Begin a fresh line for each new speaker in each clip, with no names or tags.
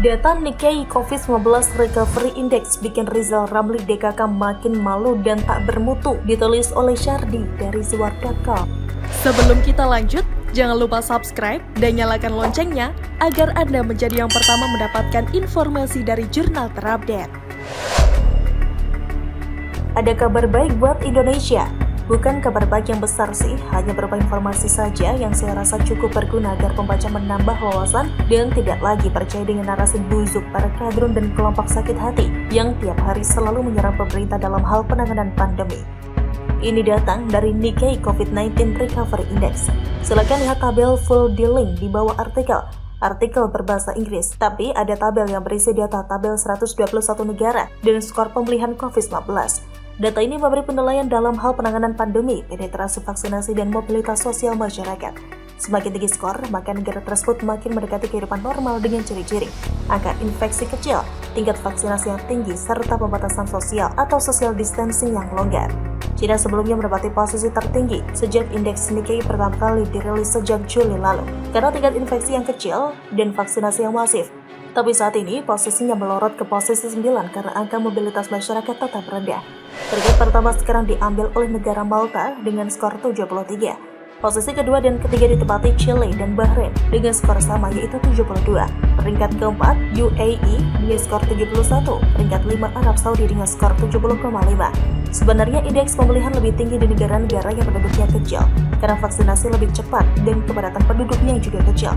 Data Nikkei COVID-19 Recovery Index bikin Rizal Ramli DKK makin malu dan tak bermutu, ditulis oleh Syardi dari Suar.com.
Sebelum kita lanjut, jangan lupa subscribe dan nyalakan loncengnya agar Anda menjadi yang pertama mendapatkan informasi dari jurnal terupdate.
Ada kabar baik buat Indonesia. Bukan kabar baik yang besar sih, hanya berupa informasi saja yang saya rasa cukup berguna agar pembaca menambah wawasan dan tidak lagi percaya dengan narasi busuk para kadrun dan kelompok sakit hati yang tiap hari selalu menyerang pemerintah dalam hal penanganan pandemi. Ini datang dari Nikkei COVID-19 Recovery Index. Silakan lihat tabel full di link di bawah artikel. Artikel berbahasa Inggris, tapi ada tabel yang berisi data tabel 121 negara dan skor pemulihan COVID-19. Data ini memberi penilaian dalam hal penanganan pandemi, penetrasi vaksinasi, dan mobilitas sosial masyarakat. Semakin tinggi skor, maka negara tersebut makin mendekati kehidupan normal dengan ciri-ciri angka infeksi kecil, tingkat vaksinasi yang tinggi, serta pembatasan sosial atau social distancing yang longgar. China sebelumnya menempati posisi tertinggi sejak indeks Nikkei pertama kali dirilis sejak Juli lalu, karena tingkat infeksi yang kecil dan vaksinasi yang masif. Tapi saat ini posisinya melorot ke posisi 9 karena angka mobilitas masyarakat tetap rendah. Peringkat pertama sekarang diambil oleh negara Malta dengan skor 73. Posisi kedua dan ketiga ditempati Chile dan Bahrain dengan skor sama yaitu 72. Peringkat keempat UAE dengan skor 71. Peringkat 5 Arab Saudi dengan skor 70,5. Sebenarnya indeks pemulihan lebih tinggi di negara-negara yang penduduknya kecil karena vaksinasi lebih cepat dan kepadatan penduduknya juga kecil.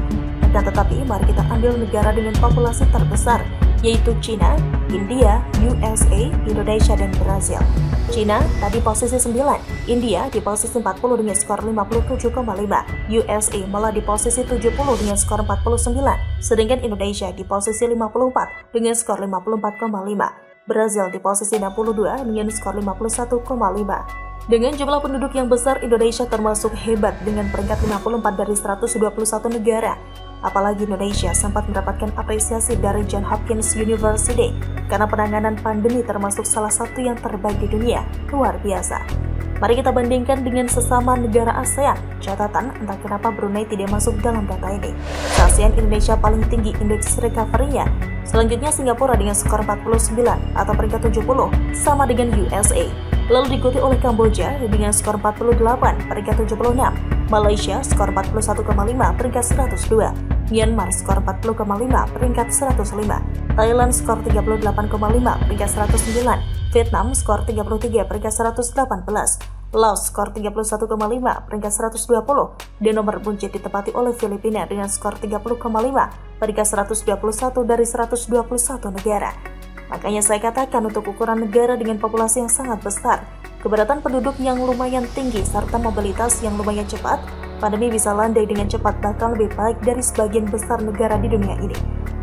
Akan tetapi, mari kita ambil negara dengan populasi terbesar, yaitu China, India, USA, Indonesia, dan Brazil. China tadi posisi 9, India di posisi 40 dengan skor 57,5, USA malah di posisi 70 dengan skor 49, sedangkan Indonesia di posisi 54 dengan skor 54,5, Brazil di posisi 62 dengan skor 51,5. Dengan jumlah penduduk yang besar, Indonesia termasuk hebat dengan peringkat 54 dari 121 negara. Apalagi Indonesia sempat mendapatkan apresiasi dari Johns Hopkins University karena penanganan pandemi termasuk salah satu yang terbaik di dunia. Luar biasa. Mari kita bandingkan dengan sesama negara ASEAN. Catatan, entah kenapa Brunei tidak masuk dalam data ini. ASEAN Indonesia paling tinggi indeks recovery-nya. Selanjutnya Singapura dengan skor 49 atau peringkat 70 sama dengan USA. Lalu diikuti oleh Kamboja dengan skor 48 peringkat 76. Malaysia skor 41,5 peringkat 102. Myanmar skor 40,5 peringkat 105. Thailand skor 38,5 peringkat 109. Vietnam skor 33 peringkat 118. Laos skor 31,5 peringkat 120. Dan nomor buncit ditempati oleh Filipina dengan skor 30,5 peringkat 121 dari 121 negara. Makanya saya katakan untuk ukuran negara dengan populasi yang sangat besar, kepadatan penduduk yang lumayan tinggi, serta mobilitas yang lumayan cepat, pandemi bisa landai dengan cepat bahkan lebih baik dari sebagian besar negara di dunia ini.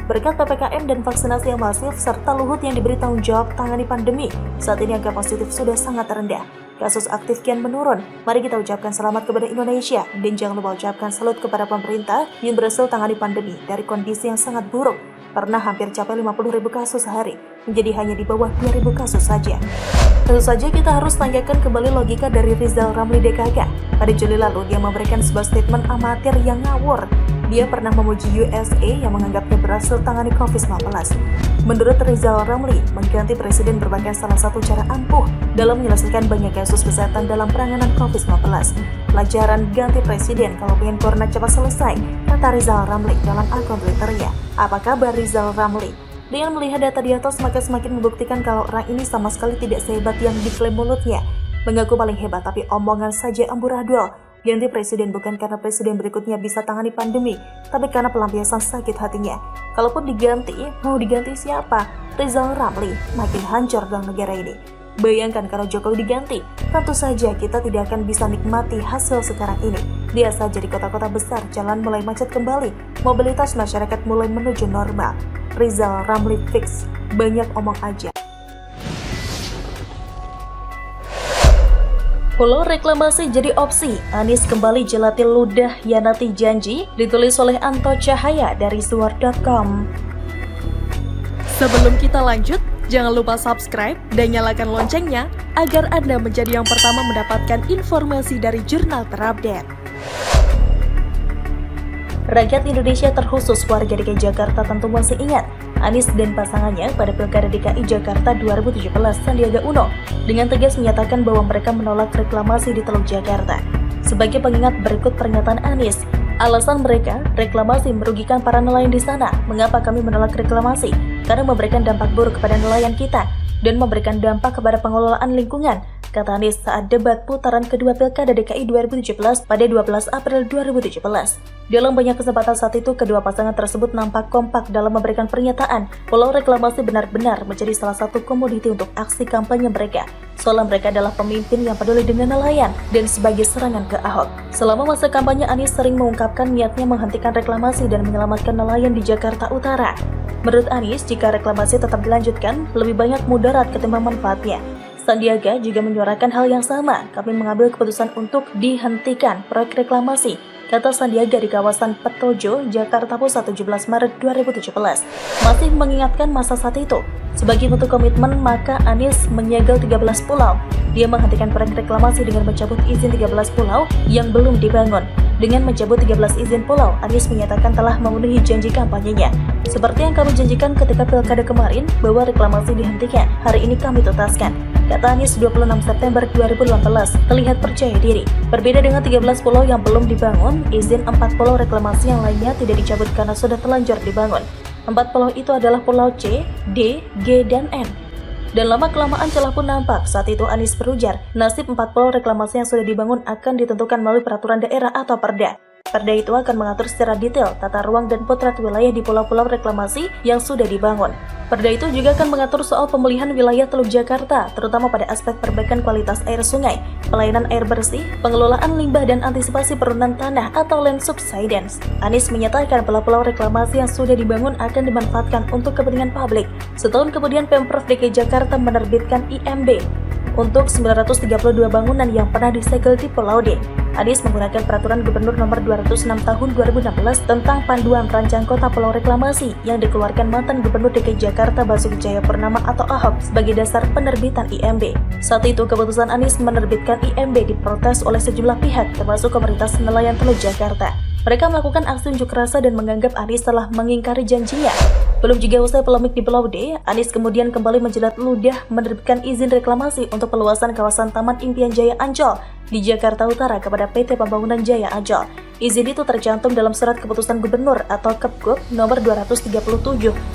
Berkat PPKM dan vaksinasi yang masif, serta Luhut yang diberi tanggung jawab tangani pandemi, saat ini angka positif sudah sangat rendah. Kasus aktif kian menurun. Mari kita ucapkan selamat kepada Indonesia, dan jangan lupa ucapkan salut kepada pemerintah yang berhasil tangani pandemi dari kondisi yang sangat buruk. Pernah hampir capai 50.000 kasus sehari, menjadi hanya di bawah 2.000 kasus saja. Tentu saja kita harus tanyakan kembali logika dari Rizal Ramli DKK. Pada Juli lalu, dia memberikan sebuah statement amatir yang ngawur. Dia pernah memuji USA yang menganggapnya berhasil tangani COVID-19. Menurut Rizal Ramli, mengganti presiden merupakan salah satu cara ampuh dalam menyelesaikan banyak kasus kesehatan dalam penanganan COVID-19. Pelajaran ganti presiden kalau pengen corona cepat selesai, kata Rizal Ramli dalam akun Twitternya. Apa kabar Rizal Ramli? Dengan melihat data di atas, maka semakin membuktikan kalau orang ini sama sekali tidak sehebat yang diklaim mulutnya. Mengaku paling hebat, tapi omongan saja amburadul. Ganti presiden bukan karena presiden berikutnya bisa tangani pandemi, tapi karena pelampiasan sakit hatinya. Kalaupun diganti, mau diganti siapa? Rizal Ramli, makin hancur dalam negara ini. Bayangkan kalau Jokowi diganti, tentu saja kita tidak akan bisa nikmati hasil sekarang ini. Lihat saja di kota-kota besar, jalan mulai macet kembali, mobilitas masyarakat mulai menuju normal. Rizal Ramli fix, banyak omong aja. Pulau reklamasi jadi opsi, Anies kembali jelati ludah hianati janji, ditulis oleh Anto Cahaya dari Suar.com.
Sebelum kita lanjut, jangan lupa subscribe dan nyalakan loncengnya agar Anda menjadi yang pertama mendapatkan informasi dari jurnal terupdate.
Rakyat Indonesia terkhusus warga DKI Jakarta tentu masih ingat Anies dan pasangannya pada Pilkada DKI Jakarta 2017 Sandiaga Uno dengan tegas menyatakan bahwa mereka menolak reklamasi di Teluk Jakarta. Sebagai pengingat berikut pernyataan Anies, alasan mereka, reklamasi merugikan para nelayan di sana. Mengapa kami menolak reklamasi? Karena memberikan dampak buruk kepada nelayan kita dan memberikan dampak kepada pengelolaan lingkungan, kata Anies saat debat putaran kedua Pilkada DKI 2017 pada 12 April 2017. Dalam banyak kesempatan saat itu, kedua pasangan tersebut nampak kompak dalam memberikan pernyataan Pulau Reklamasi benar-benar menjadi salah satu komoditi untuk aksi kampanye mereka. Soalnya mereka adalah pemimpin yang peduli dengan nelayan dan sebagai serangan ke Ahok. Selama masa kampanye, Anies sering mengungkapkan niatnya menghentikan reklamasi dan menyelamatkan nelayan di Jakarta Utara. Menurut Anies, jika reklamasi tetap dilanjutkan, lebih banyak mudarat ketimbang manfaatnya. Sandiaga juga menyuarakan hal yang sama. Kami mengambil keputusan untuk dihentikan proyek reklamasi, kata Sandiaga di kawasan Petojo, Jakarta Pusat 17 Maret 2017. Masih mengingatkan masa saat itu. Sebagai bentuk komitmen, maka Anies menyegel 13 pulau. Dia menghentikan proyek reklamasi dengan mencabut izin 13 pulau yang belum dibangun. Dengan mencabut 13 izin pulau, Anies menyatakan telah memenuhi janji kampanyenya. Seperti yang kami janjikan ketika Pilkada kemarin bahwa reklamasi dihentikan, hari ini kami tuntaskan, kata Anies 26 September 2018, terlihat percaya diri. Berbeda dengan 13 pulau yang belum dibangun, izin 4 pulau reklamasi yang lainnya tidak dicabut karena sudah telanjur dibangun. 4 pulau itu adalah Pulau C, D, G, dan N. Dan lama-kelamaan celah pun nampak. Saat itu Anies berujar, nasib 4 pulau reklamasi yang sudah dibangun akan ditentukan melalui peraturan daerah atau perda. Perda itu akan mengatur secara detail tata ruang dan potret wilayah di pulau-pulau reklamasi yang sudah dibangun. Perda itu juga akan mengatur soal pemulihan wilayah Teluk Jakarta, terutama pada aspek perbaikan kualitas air sungai, pelayanan air bersih, pengelolaan limbah dan antisipasi penurunan tanah atau land subsidence. Anies menyatakan pulau-pulau reklamasi yang sudah dibangun akan dimanfaatkan untuk kepentingan publik. Setahun kemudian Pemprov DKI Jakarta menerbitkan IMB untuk 932 bangunan yang pernah disegel di Pulau D. Anies menggunakan Peraturan Gubernur Nomor 206 Tahun 2016 tentang Panduan Rancang Kota Pulau Reklamasi yang dikeluarkan mantan Gubernur DKI Jakarta Basuki Cahayapurnama atau Ahok sebagai dasar penerbitan IMB. Saat itu keputusan Anies menerbitkan IMB diprotes oleh sejumlah pihak termasuk Komunitas Nelayan Teluk Jakarta. Mereka melakukan aksi unjuk rasa dan menganggap Anies telah mengingkari janjinya. Belum juga usai polemik di Pulau D, Anies kemudian kembali menjilat ludah menerbitkan izin reklamasi untuk peluasan kawasan Taman Impian Jaya Ancol di Jakarta Utara kepada PT Pembangunan Jaya Ancol. Izin itu tercantum dalam Surat Keputusan Gubernur atau Kepgub nomor 237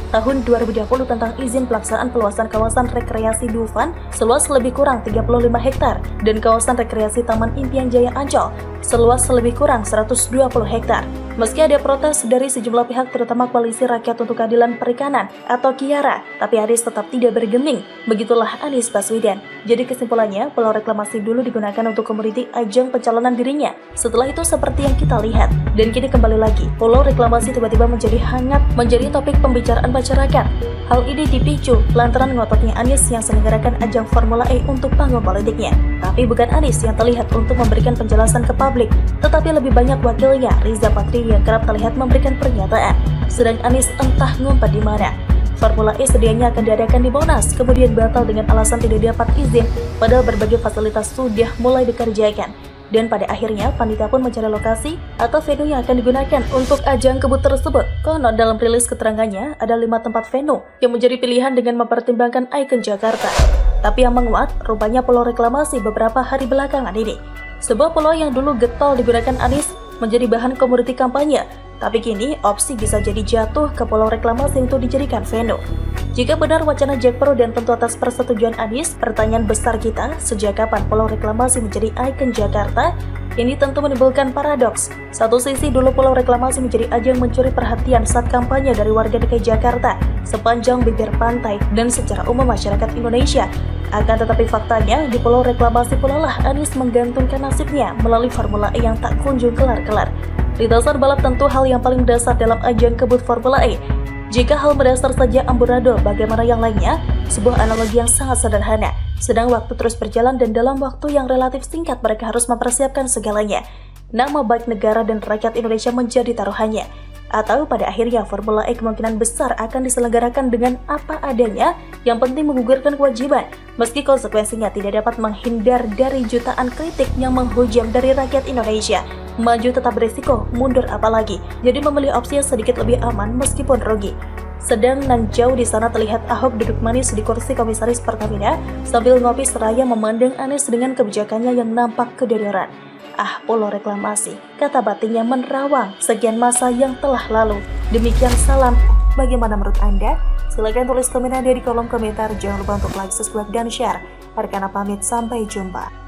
tahun 2020 tentang izin pelaksanaan peluasan kawasan rekreasi Dufan seluas lebih kurang 35 hektar dan kawasan rekreasi Taman Impian Jaya Ancol seluas lebih kurang 120 hektar. Meski ada protes dari sejumlah pihak terutama Koalisi Rakyat untuk Keadilan Perikanan atau KIARA, tapi Anies tetap tidak bergeming. Begitulah Anies Baswedan. Jadi kesimpulannya, pulau reklamasi dulu digunakan untuk komoditi ajang pencalonan dirinya. Setelah itu seperti yang kita lihat. Dan kini kembali lagi, pulau reklamasi tiba-tiba menjadi hangat, menjadi topik pembicaraan masyarakat. Hal ini dipicu lantaran ngototnya Anies yang selenggarakan ajang Formula E untuk panggung politiknya. Tapi bukan Anies yang terlihat untuk memberikan penjelasan ke publik, tetapi lebih banyak wakilnya, Riza Patria yang kerap terlihat memberikan pernyataan. Sedang Anies entah ngumpet di mana. Formula E sedianya akan diadakan di Monas, kemudian batal dengan alasan tidak dapat izin, padahal berbagai fasilitas sudah mulai dikerjakan. Dan pada akhirnya, panitia pun mencari lokasi atau venue yang akan digunakan untuk ajang kebut tersebut. Konon dalam rilis keterangannya, ada 5 tempat venue yang menjadi pilihan dengan mempertimbangkan ikon Jakarta. Tapi yang menguat, rupanya pulau reklamasi beberapa hari belakangan ini. Sebuah pulau yang dulu getol digunakan Anies menjadi bahan komoditi kampanye, tapi kini opsi bisa jadi jatuh ke pulau reklamasi untuk dijadikan venue. Jika benar wacana Jakpro dan tentu atas persetujuan Anies, pertanyaan besar kita, sejak kapan pulau reklamasi menjadi ikon Jakarta? Ini tentu menimbulkan paradoks. Satu sisi dulu pulau reklamasi menjadi ajang mencuri perhatian saat kampanye dari warga DKI Jakarta sepanjang bibir pantai dan secara umum masyarakat Indonesia. Akan tetapi faktanya di pulau reklamasi pula lah Anies menggantungkan nasibnya melalui Formula E yang tak kunjung kelar-kelar. Di dasar balap tentu hal yang paling dasar dalam ajang kebut Formula E. Jika hal mendasar saja amburadul, bagaimana yang lainnya? Sebuah analogi yang sangat sederhana. Sedang waktu terus berjalan dan dalam waktu yang relatif singkat mereka harus mempersiapkan segalanya. Nama baik negara dan rakyat Indonesia menjadi taruhannya. Atau pada akhirnya Formula E kemungkinan besar akan diselenggarakan dengan apa adanya, yang penting menggugurkan kewajiban, meski konsekuensinya tidak dapat menghindar dari jutaan kritik yang menghujam dari rakyat Indonesia. Maju tetap berisiko, mundur apalagi. Jadi memilih opsi yang sedikit lebih aman meskipun rugi. Sedang nan jauh di sana terlihat Ahok duduk manis di kursi komisaris Pertamina sambil ngopi seraya memandang Anies dengan kebijakannya yang nampak kedereran. Ah, pulau reklamasi, kata batinnya menerawang sekian masa yang telah lalu. Demikian salam. Bagaimana menurut Anda? Silahkan tulis komen Anda di kolom komentar. Jangan lupa untuk like, subscribe, dan share. Arkana pamit, sampai jumpa.